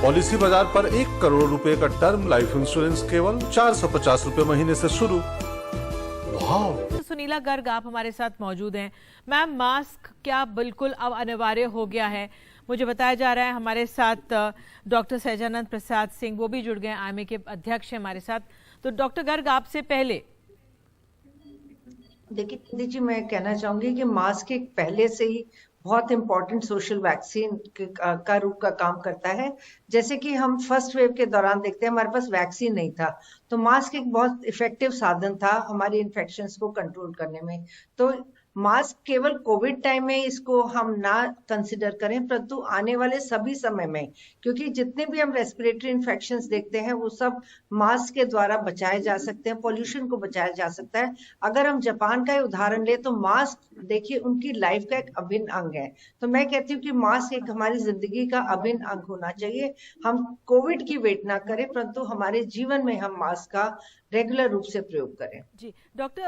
Policy बाजार पर 1 करोड़ रुपए का टर्म लाइफ इंश्योरेंस केवल 450 रुपए महीने से शुरू। वाह। सुनीला गर्ग आप हमारे साथ मौजूद हैं। मैम, मास्क क्या बिल्कुल अब अनिवार्य हो गया है? मुझे बताया जा रहा है हमारे साथ डॉक्टर सहजानंद प्रसाद सिंह, वो भी जुड़ गए, आईएमए के अध्यक्ष हैं हमारे साथ। तो डॉक्टर गर्ग, आपसे पहले देखिए दीदी जी, मैं कहना चाहूंगी कि मास्क एक पहले से ही बहुत इंपॉर्टेंट सोशल वैक्सीन का रूप का काम करता है। जैसे कि हम फर्स्ट वेव के दौरान देखते हैं, हमारे पास वैक्सीन नहीं था, तो मास्क एक बहुत इफेक्टिव साधन था हमारी इन्फेक्शंस को कंट्रोल करने में। तो मास्क केवल कोविड टाइम में इसको हम ना कंसिडर करें, परंतु आने वाले सभी समय में, क्योंकि जितने भी हम रेस्पिरेटरी इन्फेक्शंस देखते हैं वो सब मास्क के द्वारा बचाए जा सकते हैं, पॉल्यूशन को बचाया जा सकता है। अगर हम जापान का उदाहरण ले तो मास्क देखिए उनकी लाइफ का एक अभिन्न अंग है। तो मैं कहती हूँ कि मास्क एक हमारी जिंदगी का अभिन्न अंग होना चाहिए। हम कोविड की वेट ना करें, परंतु हमारे जीवन में हम मास्क का रेगुलर रूप से प्रयोग करें। जी डॉक्टर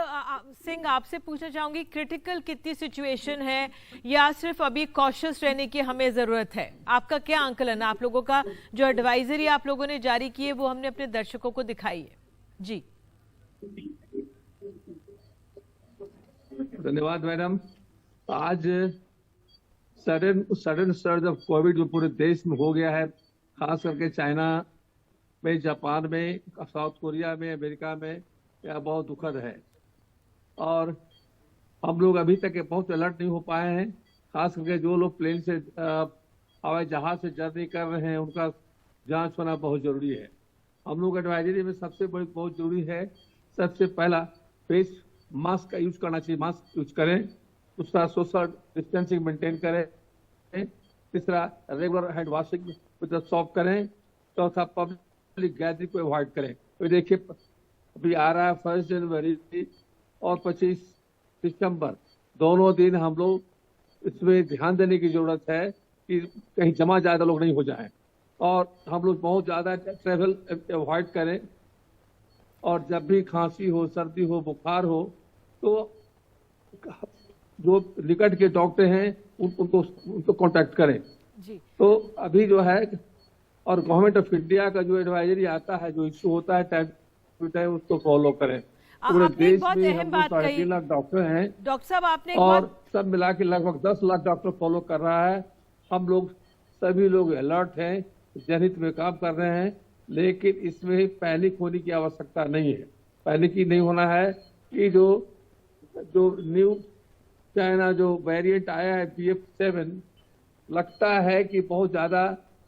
सिंह, आपसे पूछना चाहूंगी, क्रिटिकल कितनी सिचुएशन है या सिर्फ अभी कॉशियस रहने की हमें जरूरत है? आपका क्या आंकलन, आप लोगों का जो एडवाइजरी आप लोगों ने जारी की है वो हमने अपने दर्शकों को दिखाई है? जी धन्यवाद मैडम। आज सडन सर्ज ऑफ कोविड जो पूरे देश में हो गया है, खास करके चाइना में, जापान में, साउथ कोरिया में, अमेरिका में, यह बहुत दुखद है। और हम लोग अभी तक बहुत अलर्ट नहीं हो पाए हैं। खास करके जो लोग प्लेन से हवाई जहाज से जर्नी कर रहे हैं, उनका जांच होना बहुत जरूरी है। हम लोग एडवाइजरी में सबसे बड़ी बहुत जरूरी है, सबसे पहला फेस मास्क का यूज करना चाहिए, मास्क यूज करें। दूसरा सोशल डिस्टेंसिंग मेंटेन करें। तीसरा regular hand washing with shop करें। चौथा पब्लिक गैदरिंग को अवॉइड करें। तो देखिए अभी आ रहा है 1 जनवरी और 25 दिसंबर, दोनों दिन हम लोग इसमें ध्यान देने की जरूरत है कि कहीं जमा ज्यादा लोग नहीं हो जाएं और हम लोग बहुत ज्यादा ट्रेवल अवॉइड करें। और जब भी खांसी हो, सर्दी हो, बुखार हो, तो जो निकट के डॉक्टर हैं उनको कांटेक्ट करें। जी तो अभी जो है, और गवर्नमेंट ऑफ इंडिया का जो एडवाइजरी आता है, जो इश्यू होता है टाइम टू टाइम, उसको फॉलो करें। पूरे देश में हम लोग 3.5 लाख डॉक्टर हैं डॉक्टर साहब, आपने और सब मिला के लगभग 10 लाख डॉक्टर फॉलो कर रहा है। हम लोग सभी लोग अलर्ट हैं, जनहित में काम कर रहे हैं, लेकिन इसमें पैनिक होने की आवश्यकता नहीं है। पैनिक ही नहीं होना है कि जो न्यू चाइना जो वेरिएंट आया है BF7, लगता है कि बहुत ज्यादा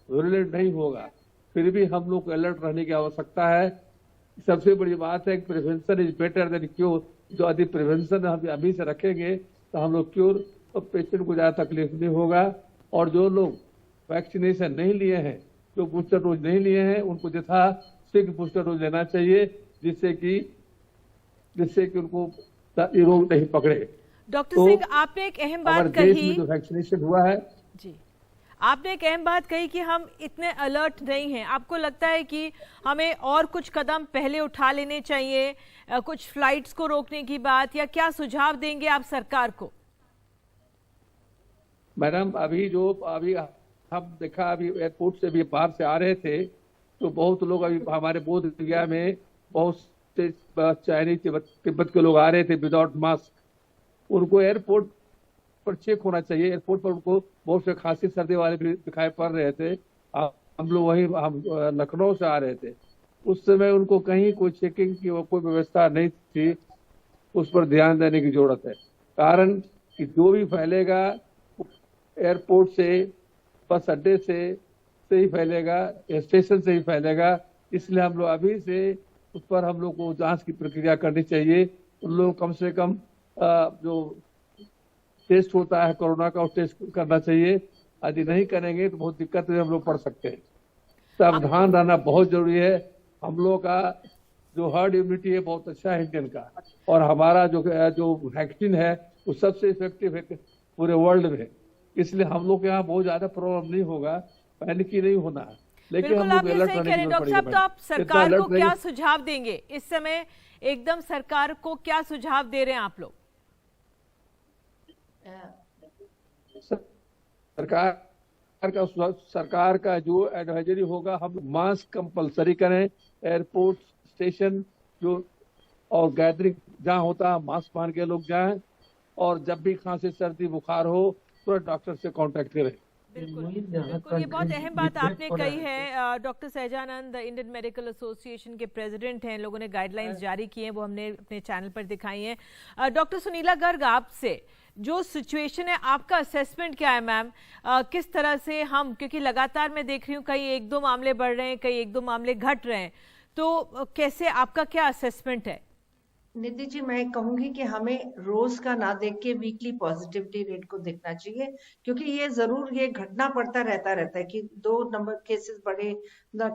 विरुलेंट नहीं होगा, फिर भी हम लोग को अलर्ट रहने की आवश्यकता है। सबसे बड़ी बात है कि prevention is better than cure. जो यदि प्रिवेंशन हम अभी से रखेंगे तो हम लोग क्योर, तो पेशेंट को ज्यादा तकलीफ नहीं होगा। और जो लोग वैक्सीनेशन नहीं लिए हैं, जो बूस्टर डोज नहीं लिए हैं, उनको यथाशीघ्र बूस्टर डोज लेना चाहिए, जिससे कि उनको ये रोग नहीं पकड़े। डॉक्टर सिंह, आपने एक अहम बात कही, देश में जो वैक्सीनेशन हुआ है, जी आपने एक अहम बात कही कि हम इतने अलर्ट नहीं हैं। आपको लगता है कि हमें और कुछ कदम पहले उठा लेने चाहिए, कुछ फ्लाइट्स को रोकने की बात, या क्या सुझाव देंगे आप सरकार को? मैडम अभी हम देखा, अभी एयरपोर्ट से भी बाहर से आ रहे थे, तो बहुत लोग अभी हमारे बोध गया में बहुत से चाइनीज तिब्बत के लोग आ रहे थे विदाउट मास्क। उनको एयरपोर्ट पर चेक होना चाहिए। एयरपोर्ट पर उनको बहुत से खांसी सर्दी वाले भी दिखाई पड़ रहे थे। हम लोग हम लखनऊ से आ रहे थे, उस समय उनको कहीं कोई चेकिंग की कोई व्यवस्था नहीं थी। उस पर ध्यान देने की जरूरत है, कारण कि जो भी फैलेगा एयरपोर्ट से, बस अड्डे से ही फैलेगा, स्टेशन से ही फैलेगा। इसलिए हम लोग अभी से उस पर हम लोग को जांच की प्रक्रिया करनी चाहिए। उन लोग कम से कम जो टेस्ट होता है कोरोना का, टेस्ट करना चाहिए। यदि नहीं करेंगे तो बहुत दिक्कत में हम लोग पड़ सकते हैं। सावधान रहना बहुत जरूरी है। हम लोग का जो हर्ड इम्यूनिटी है बहुत अच्छा है इंडियन का, और हमारा जो वैक्सीन है वो सबसे इफेक्टिव है पूरे वर्ल्ड में। इसलिए हम लोग के यहाँ बहुत ज्यादा प्रॉब्लम नहीं होगा, पैनिक ही नहीं होना है। लेकिन हम लोग अलर्ट रहने की जरूरत डॉक्टर साहब, तो आप सरकार को क्या सुझाव देंगे इस समय? एकदम सरकार को क्या सुझाव दे रहे हैं आप लोग? सरकार सरकार का जो एडवाइजरी होगा, हम मास्क कंपलसरी करें, एयरपोर्ट स्टेशन जो और गैदरिंग जहाँ होता है मास्क पहन के लोग जाएं, और जब भी खांसी सर्दी बुखार हो तो डॉक्टर से कांटेक्ट करें। बिल्कुल, ये बहुत अहम बात आपने कही है। Doctor Sahajanand Indian medical association के प्रेसिडेंट हैं, लोगों ने गाइडलाइंस जारी की हैं, वो हमने अपने चैनल पर दिखाई हैं। डॉक्टर सुनीला गर्ग, आपसे जो सिचुएशन है, आपका असेसमेंट क्या है मैम? किस तरह से हम, क्योंकि लगातार मैं देख रही हूँ कहीं 1-2 मामले बढ़ रहे हैं, कहीं 1-2 मामले घट रहे हैं, तो कैसे, आपका क्या असेसमेंट है? निधि जी, मैं कहूंगी कि हमें रोज का ना देख के वीकली पॉजिटिविटी रेट को देखना चाहिए, क्योंकि ये जरूर ये घटना पड़ता रहता है कि 2 नंबर केसेस बढ़े,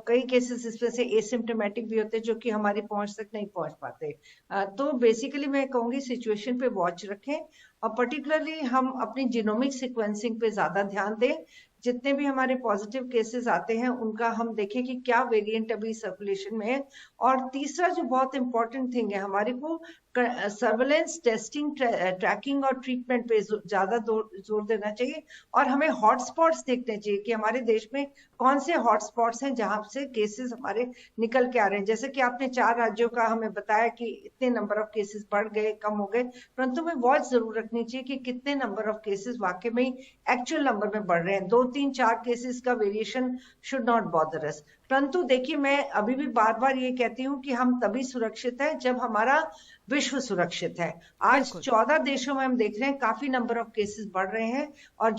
कई केसेस इसमें से एसिम्टोमेटिक भी होते हैं जो कि हमारी पहुंच तक नहीं पहुंच पाते। तो बेसिकली मैं कहूंगी सिचुएशन पे वॉच रखें, और पर्टिकुलरली हम अपनी जीनोमिक सिक्वेंसिंग पे ज्यादा ध्यान दें। जितने भी हमारे पॉजिटिव केसेस आते हैं उनका हम देखें कि क्या वेरिएंट अभी सर्कुलेशन में है। और तीसरा जो बहुत इंपॉर्टेंट थिंग है, हमारे को सर्वेलेंस, टेस्टिंग, ट्रैकिंग और ट्रीटमेंट पे ज्यादा जोर देना चाहिए। और हमें हॉटस्पॉट्स देखने चाहिए कि हमारे देश में कौन से हॉटस्पॉट्स हैं जहां से केसेस हमारे निकल के आ रहे हैं। जैसे कि आपने 4 राज्यों का हमें बताया कि इतने नंबर ऑफ केसेस बढ़ गए, कम हो गए, परंतु हमें वॉच जरूर रखनी चाहिए कि कितने नंबर ऑफ केसेस वाकई में एक्चुअल नंबर में बढ़ रहे हैं। 2, 3, 4 केसेस का वेरिएशन शुड नॉट बॉदर अस। परंतु देखिए, मैं अभी भी बार बार ये कहती हूँ कि हम तभी सुरक्षित हैं जब हमारा विश्व सुरक्षित है। आज 14 देशों में हम देख रहे हैं काफी नंबर ऑफ केसेस बढ़ रहे हैं, और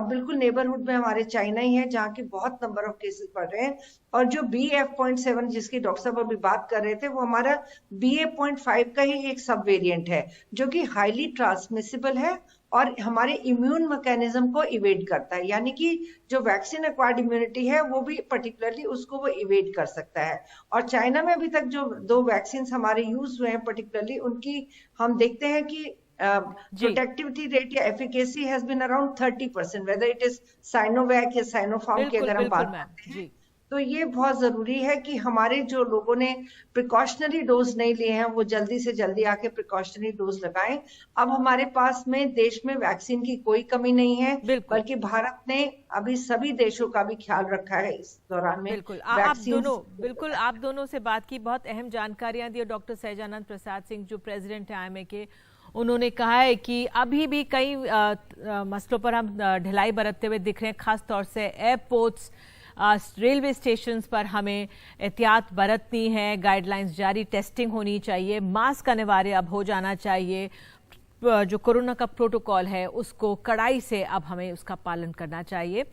बिल्कुल नेबरहुड में हमारे चाइना ही है जहाँ की बहुत नंबर ऑफ केसेस बढ़ रहे हैं। और जो BF.7 जिसकी डॉक्टर साहब अभी बात कर रहे थे, वो हमारा BA.5 का ही एक सब वेरिएंट है जो कि हाईली ट्रांसमिसिबल है और हमारे इम्यून मैकेनिज्म को इवेड करता है, यानी कि जो वैक्सीन एक्वायर्ड इम्यूनिटी है वो भी पर्टिकुलरली उसको वो इवेड कर सकता है। और चाइना में अभी तक जो 2 वैक्सीन हमारे यूज हुए हैं पर्टिकुलरली, उनकी हम देखते हैं कि प्रोटेक्टिविटी रेट या efficacy has been around 30%, whether it is Sinovac या साइनोफार्म की अगर हम बात करते हैं। तो ये बहुत जरूरी है कि हमारे जो लोगों ने प्रिकॉशनरी डोज नहीं लिए हैं वो जल्दी से जल्दी आके प्रिकॉशनरी डोज लगाएं। अब हमारे पास में देश में वैक्सीन की कोई कमी नहीं है, बल्कि भारत ने अभी सभी देशों का भी ख्याल रखा है इस दौरान में। बिल्कुल आप दोनों से बात की, बहुत अहम जानकारियां दी। डॉक्टर सहजानंद प्रसाद सिंह जो प्रेसिडेंट है IMA के, उन्होंने कहा है कि अभी भी कई मसलों पर हम ढिलाई बरतते हुए दिख रहे हैं, खास तौर से एयरपोर्ट्स, रेलवे स्टेशंस पर हमें एहतियात बरतनी है, गाइडलाइंस जारी, टेस्टिंग होनी चाहिए, मास्क अनिवार्य अब हो जाना चाहिए, जो कोरोना का प्रोटोकॉल है उसको कड़ाई से अब हमें उसका पालन करना चाहिए।